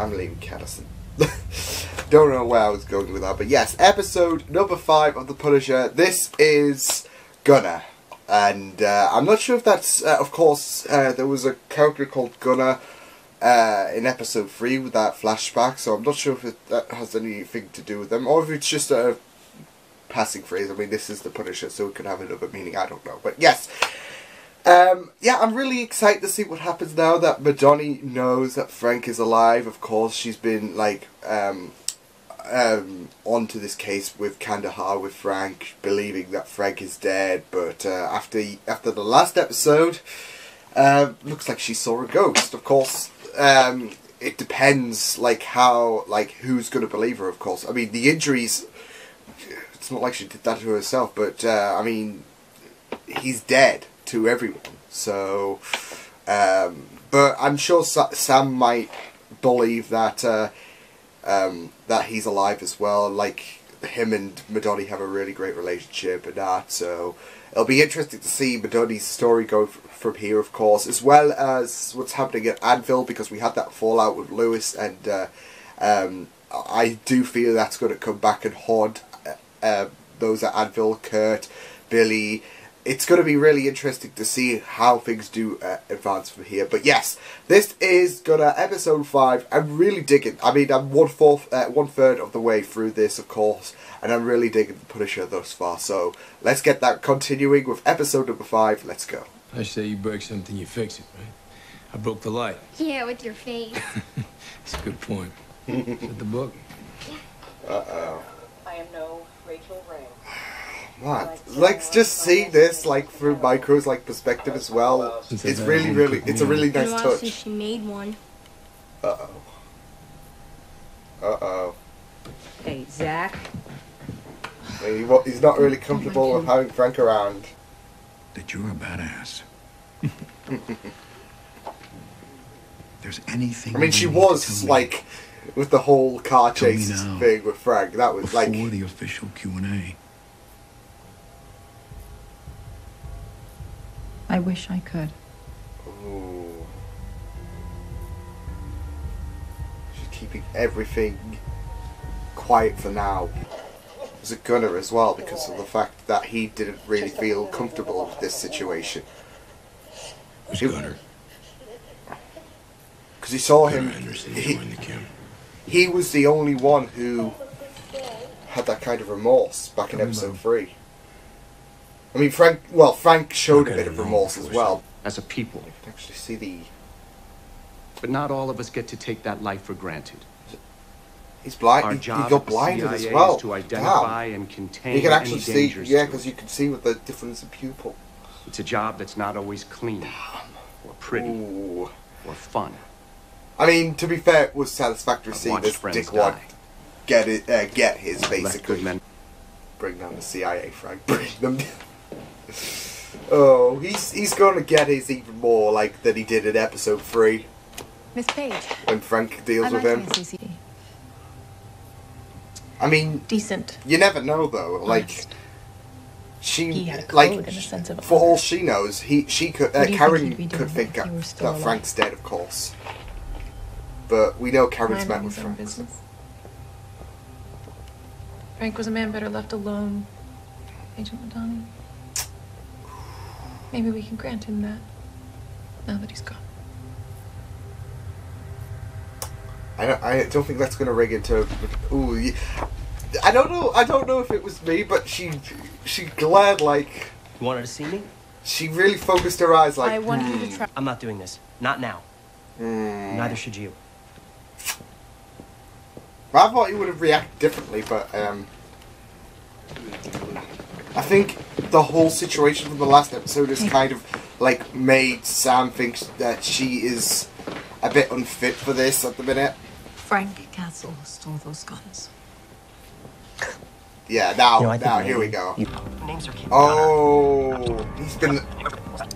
I'm Liam Catterson. Don't know where I was going with that, but yes, episode number 5 of The Punisher. This is Gunner, and I'm not sure if that's, of course, there was a character called Gunner in episode 3 with that flashback, so I'm not sure if that has anything to do with them, or if it's just a passing phrase. I mean, this is The Punisher, so it could have another meaning, I don't know, but yes. Yeah, I'm really excited to see what happens now that Madonni knows that Frank is alive. Of course, she's been, like, onto this case with Kandahar, with Frank, believing that Frank is dead, but after the last episode, looks like she saw a ghost. Of course, it depends, like, how, like, who's going to believe her, of course. I mean, the injuries, it's not like she did that to herself, but, I mean, he's dead to everyone, so, but I'm sure Sam might believe that, that he's alive as well. Like, him and Madonni have a really great relationship and that, so it'll be interesting to see Madonni's story go from here, of course, as well as what's happening at Anvil, because we had that fallout with Lewis, and I do feel that's going to come back and haunt those at Anvil, Kurt, Billy. It's going to be really interesting to see how things do advance from here. But yes, this is Gunner episode 5. I'm really digging. I mean, I'm one third of the way through this, of course, and I'm really digging The Punisher thus far. So let's get that continuing with episode number 5. Let's go. I say you break something, you fix it, right? I broke the light. Yeah, with your face. That's a good point. Is that the book? Uh-oh. I am no Rachel Ray. What? Like, just seeing this, like, through Micro's, like, perspective as well, it's really, it's a really nice touch. Since she made one. Uh-oh. Uh-oh. Hey, Zach. He's not really comfortable with having Frank around. That you're a badass. There's anything. I mean, she was, like, with the whole car chase thing with Frank, that was, like... Before the official Q&A. I wish I could. Ooh. She's keeping everything quiet for now. There's a Gunner as well, because of the fact that he didn't really feel comfortable with this situation. Who's Gunner? Because he saw Gunner him... Henderson joined the camp. He was the only one who had that kind of remorse back in episode 3. I mean, Frank showed a bit of remorse as well. As a people. You can actually see the... But not all of us get to take that life for granted. He's blind. Our He job got at the blinded as CIA well. is to identify and contain you can actually any see, dangers yeah, to because it. you can see with the difference in pupil. It's a job that's not always clean, or pretty, Ooh. or fun. I mean, to be fair, it was satisfactory I've seeing watched this friends dickwad die. get his, Let basically. good men. Bring down the CIA, Frank. Bring them down. Oh, he's going to get his even more, like, than he did in episode 3. Miss Page. When Frank deals with him. CC. I mean, Decent. you never know, though. Like, Honest. she, He had a code like, in the sense of for all honor. she knows, she could, What do you Karen think he'd be could doing think if he were still that alive? Frank's dead, of course. But we know Karen's met Minding with his own Frank. business. Frank was a man better left alone. Agent Madonni. Maybe we can grant him that. Now that he's gone. I don't think that's going to ring into... Ooh, I don't know if it was me, but she glared like... You wanted to see me? She really focused her eyes like... I want you to try. I'm not doing this. Not now. Neither should you. I thought you would have reacted differently, but I think the whole situation from the last episode has kind of like made Sam think that she is a bit unfit for this at the minute. Frank Castle stole those guns. Yeah, now, You know, I think now, maybe here we go. Names are Kim Oh, he's been...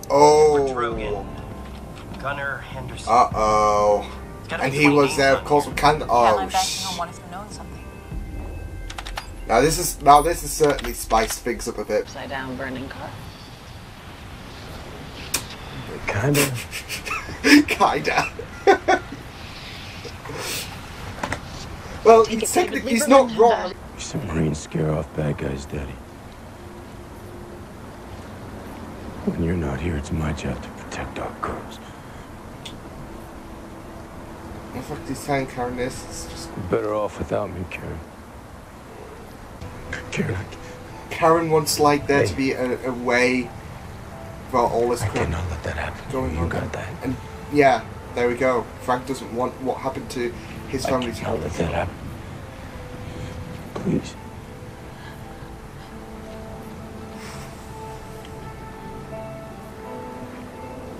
Oh. Gunner Henderson. Uh-oh. And he was there, of course, with Canada. Oh, Now this is certainly spiced things up a bit. Upside down burning car. Kinda. Kinda. Well, technically he's not wrong. Submarines scare off bad guys, Daddy. When you're not here, it's my job to protect our girls. What the fuck is saying, Karen? It's just... You're better off without me, Karen. Karen wants like there to be a way for all this crap. I cannot let that happen. Going you on. got that? And yeah, there we go. Frank doesn't want what happened to his family to happen. Let that happen. Please.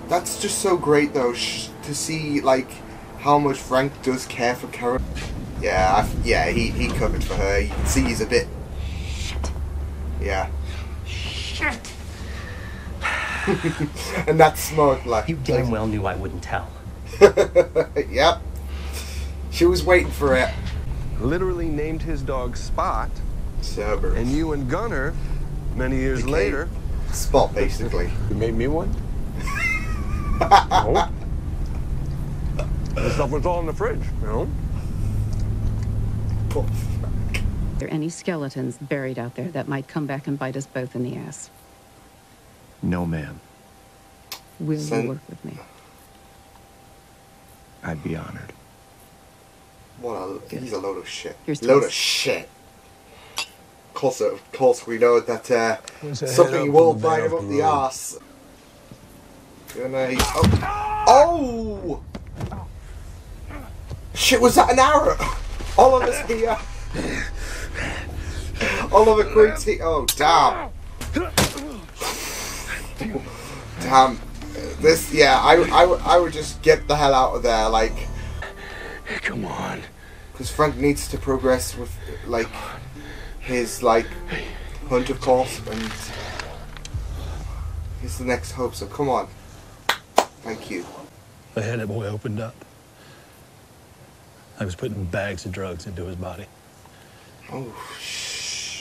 That's just so great though, to see like how much Frank does care for Karen. Yeah, he covered for her. You can see he's a bit. Shit. Yeah. Shit. And that's smug, like. You damn well knew I wouldn't tell. Yep. She was waiting for it. Literally named his dog Spot. Cerberus. And you and Gunner, many years later. Spot, basically. You made me one? No. The stuff was all in the fridge, you know? Poor Are there any skeletons buried out there that might come back and bite us both in the ass? No, ma'am. Will you work with me? I'd be honored. He's a load of shit. Here's Load Tess. of shit. Of course, we know that Where's the something head up will from the bite bed him off up the the road? arse. Oh! Shit, was that an arrow? Oliver's here. Oliver Queen's here. Oh, damn. Damn. This, yeah, I would just get the hell out of there, like. Come on. Because Frank needs to progress with, like, his, like, hunt, of course, and he's the next hope, so come on. Thank you. The head of the boy opened up. I was putting bags of drugs into his body. Oh,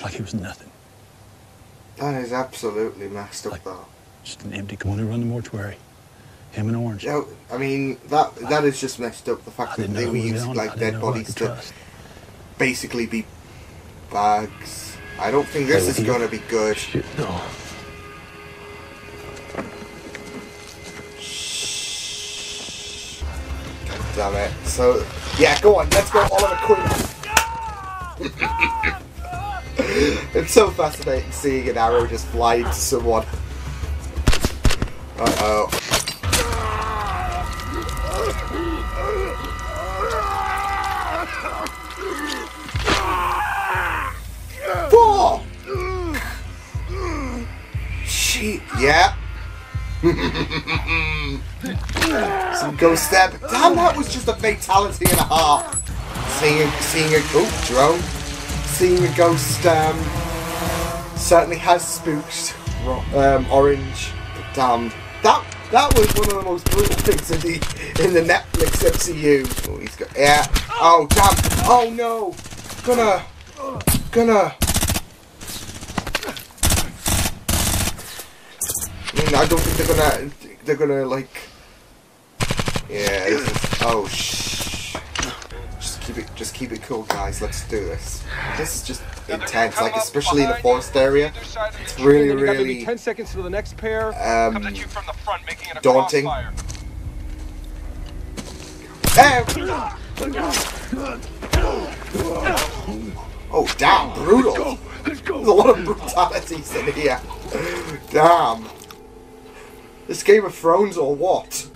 like he was nothing. That is absolutely messed up, though. Just an empty corner run the mortuary. Him and Orange. No, I mean, that is just messed up. The fact that they were using, like, dead bodies to basically be bags. I don't think this is going to be good. Shit, no. Damn it. So, yeah, go on, let's go Oliver Queen. It's so fascinating seeing an arrow just fly into someone. Uh-oh. Four! Shit, yeah. Some ghost stab. Damn, that was just a fatality and a half. Seeing a drone. Seeing a ghost certainly has spooked Orange. But damn, that was one of the most brutal things in the Netflix MCU. Oh, he's got, yeah. Oh damn. Oh no. Gonna. I mean, I don't think they're gonna like. Yeah. This is, oh shh. Just keep it cool, guys. Let's do this. This is just intense, like especially in the forest area. It's really 10 seconds to the next pair. Comes at you from the front, making it a daunting. crossfire. Oh damn, brutal. There's a lot of brutalities in here. Damn. This Game of Thrones or what?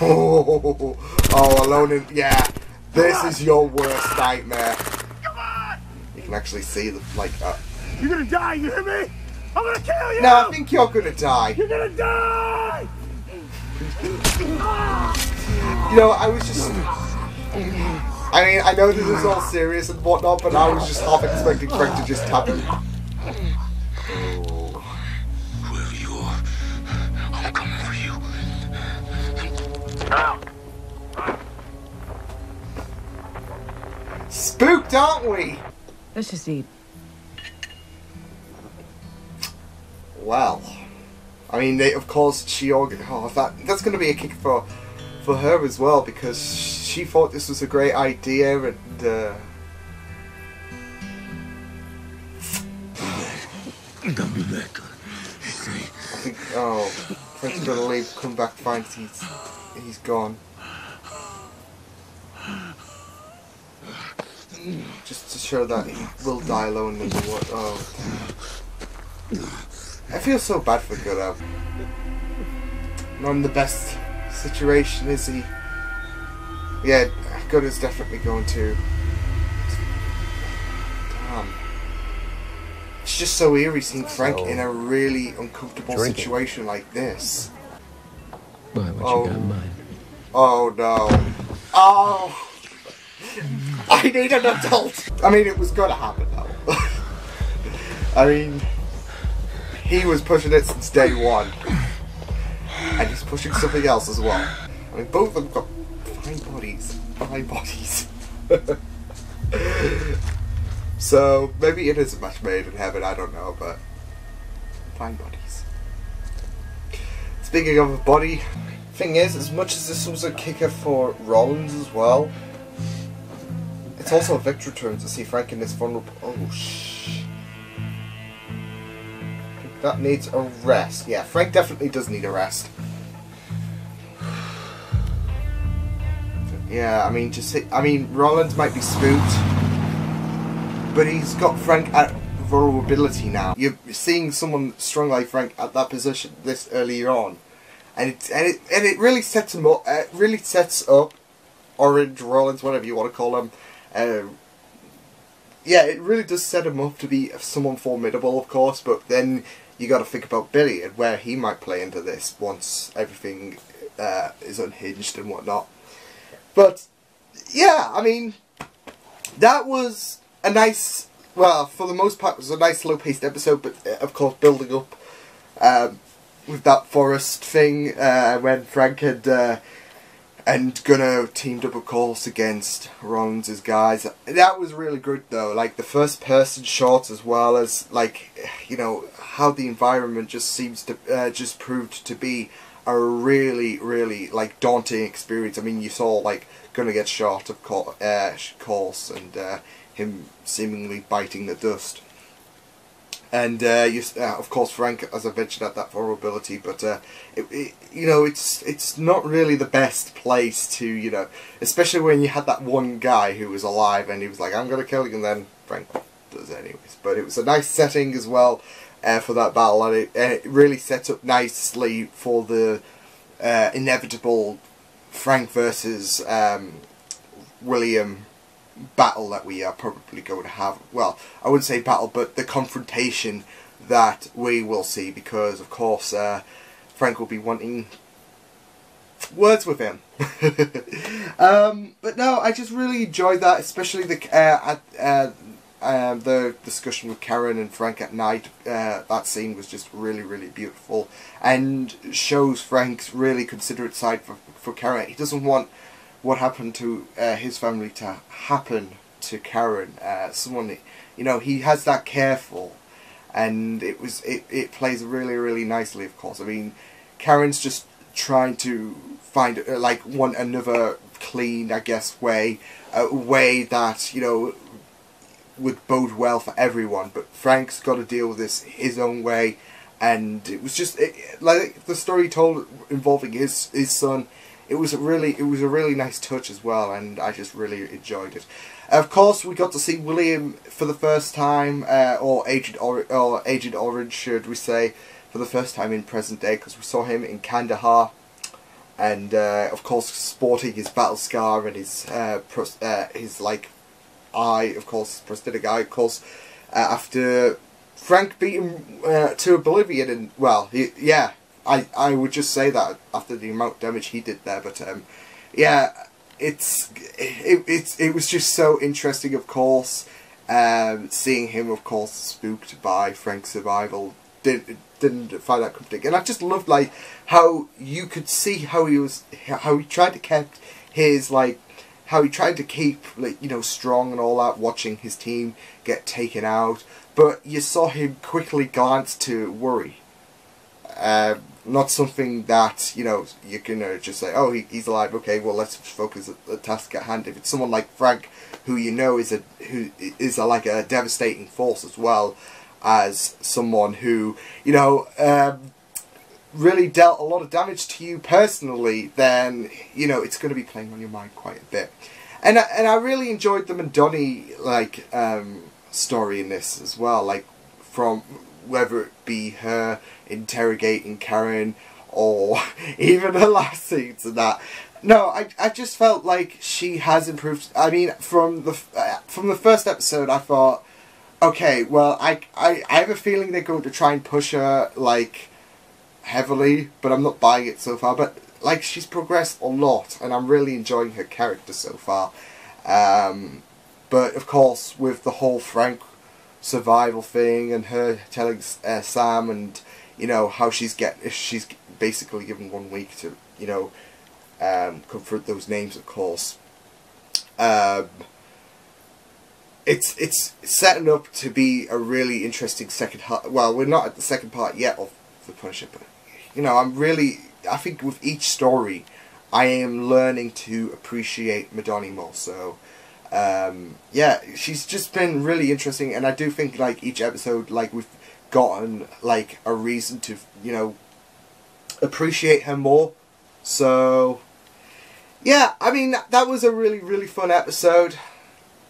Oh, alone in... Yeah, this is your worst nightmare. You can actually see the, like... You're gonna die, you hear me? I'm gonna kill you! No, I think you're gonna die. You're gonna die! You know, I was just... I mean, I know this is all serious and whatnot, but I was just half expecting Frank to just tap him. I'm coming for you. Spooked, aren't we? Let's just eat. Well, I mean, of course, she. Oh, that's going to be a kick for for her as well, because she thought this was a great idea, and Don't be back. I think, oh, Frank's gonna leave, come back, find he's gone. Just to show that he will die alone and what. Oh, I feel so bad for Gunner. Not in the best situation, is he? Yeah, Gunner's definitely going to. Damn. It's just so eerie seeing Frank in a really uncomfortable situation like this. Boy, what you got in mind? Oh no. Oh! I need an adult! I mean, it was gonna happen though. I mean, he was pushing it since day one. And he's pushing something else as well. I mean, both of them got fine bodies. Fine bodies. So, maybe it is a match made in heaven, I don't know, but fine bodies. Speaking of a body, thing is, as much as this was a kicker for Rollins as well, it's also a victory turn to see Frank in this vulnerable. Oh, that needs a rest. Yeah, Frank definitely does need a rest. Yeah, I mean, Rollins might be spooked, but he's got Frank at vulnerability now. You're seeing someone strong like Frank at that position this earlier on, and it really sets him up. It really sets up Orange Rollins, whatever you want to call him. Yeah, it really does set him up to be someone formidable, of course. But then you got to think about Billy and where he might play into this once everything is unhinged and whatnot. But yeah, I mean, that was a nice, well, for the most part, it was a nice slow-paced episode, but of course building up with that forest thing when Frank had and Gunner teamed up, of course, against Rollins' guys. That was really good, though. Like, the first-person shots, as well as, like, you know, how the environment just seems to, just proved to be a really, really, like, daunting experience. I mean, you saw, like, Gunner get shot, of course, and him seemingly biting the dust. And of course, Frank, as I mentioned, had that vulnerability, but you know, it's not really the best place to, you know, especially when you had that one guy who was alive and he was like, "I'm gonna kill you," and then Frank does anyways. But it was a nice setting as well for that battle, and it really set up nicely for the inevitable Frank versus William battle that we are probably going to have. Well, I wouldn't say battle, but the confrontation that we will see, because of course Frank will be wanting words with him. But no, I just really enjoyed that, especially the discussion with Karen and Frank at night. That scene was just really, really beautiful, and shows Frank's really considerate side for Karen. He doesn't want what happened to his family to happen to Karen. Someone, you know, he has that careful, and it plays really, really nicely, of course. I mean, Karen's just trying to find want another clean, I guess, way, a way that, you know, would bode well for everyone. But Frank's got to deal with this his own way, and it was just like the story told involving his son. It was a really nice touch as well, and I just really enjoyed it. Of course, we got to see William for the first time, or Agent Orange, should we say, for the first time in present day, because we saw him in Kandahar, and of course sporting his battle scar and his like eye, of course, prosthetic eye, of course, after Frank beat him to oblivion, and well, yeah. I would just say that after the amount of damage he did there, but yeah, it was just so interesting, of course, seeing him, of course, spooked by Frank's survival. Didn't find that comforting, and I just loved like how you could see how he tried to keep his how he tried to keep, like, you know, strong and all that, watching his team get taken out, but you saw him quickly glance to worry. Not something that, you know, you can just say, oh, he's alive, okay, well, let's focus on the task at hand. If it's someone like Frank, who you know is like a devastating force, as well as someone who, you know, really dealt a lot of damage to you personally, then, you know, it's going to be playing on your mind quite a bit. And I really enjoyed the Madoni, like, story in this as well, like, from whether it be her interrogating Karen, or even her last scenes and that. No, I just felt like she has improved. I mean, from the first episode, I thought, okay, well, I have a feeling they're going to try and push her, like, heavily, but I'm not buying it so far. But, like, she's progressed a lot, and I'm really enjoying her character so far. But, of course, with the whole Frank survival thing, and her telling Sam, and, you know, how she's basically given 1 week to, you know, confront those names, of course. It's setting up to be a really interesting second half. Well, we're not at the second part yet of The Punisher, but, you know, I think with each story, I am learning to appreciate Madoni more. So, yeah, she's just been really interesting, and I do think, like, each episode, like, we've gotten, like, a reason to, you know, appreciate her more. So, yeah, I mean, that was a really, really fun episode.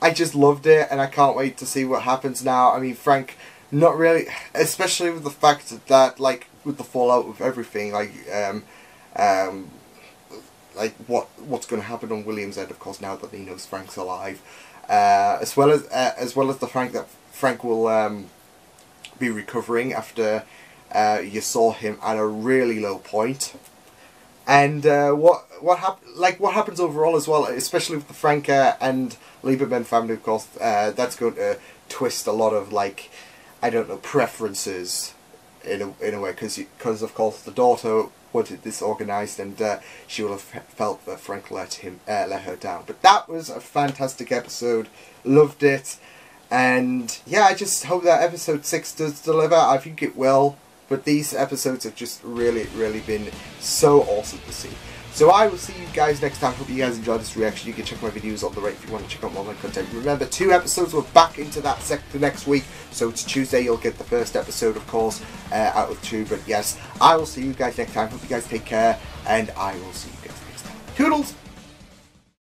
I just loved it, and I can't wait to see what happens now. I mean, Frank, not really, especially with the fact that, like, with the fallout of everything, like what's going to happen on William's end, of course, now that he knows Frank's alive, as well as the fact that Frank will be recovering after you saw him at a really low point. And what happens overall as well, especially with the Frank and Lieberman family, of course, that's going to twist a lot of, like, I don't know, preferences in a way, because of course the daughter wanted this organised, and she will have felt that Frank let her down. But that was a fantastic episode, loved it, and yeah, I just hope that episode 6 does deliver. I think it will. But these episodes have just really, really been so awesome to see. So I will see you guys next time. Hope you guys enjoyed this reaction. You can check my videos on the right if you want to check out more of my content. Remember, 2 episodes. We're back into that sector next week. So it's Tuesday. You'll get the first episode, of course, out of 2. But yes, I will see you guys next time. Hope you guys take care. And I will see you guys next time. Toodles!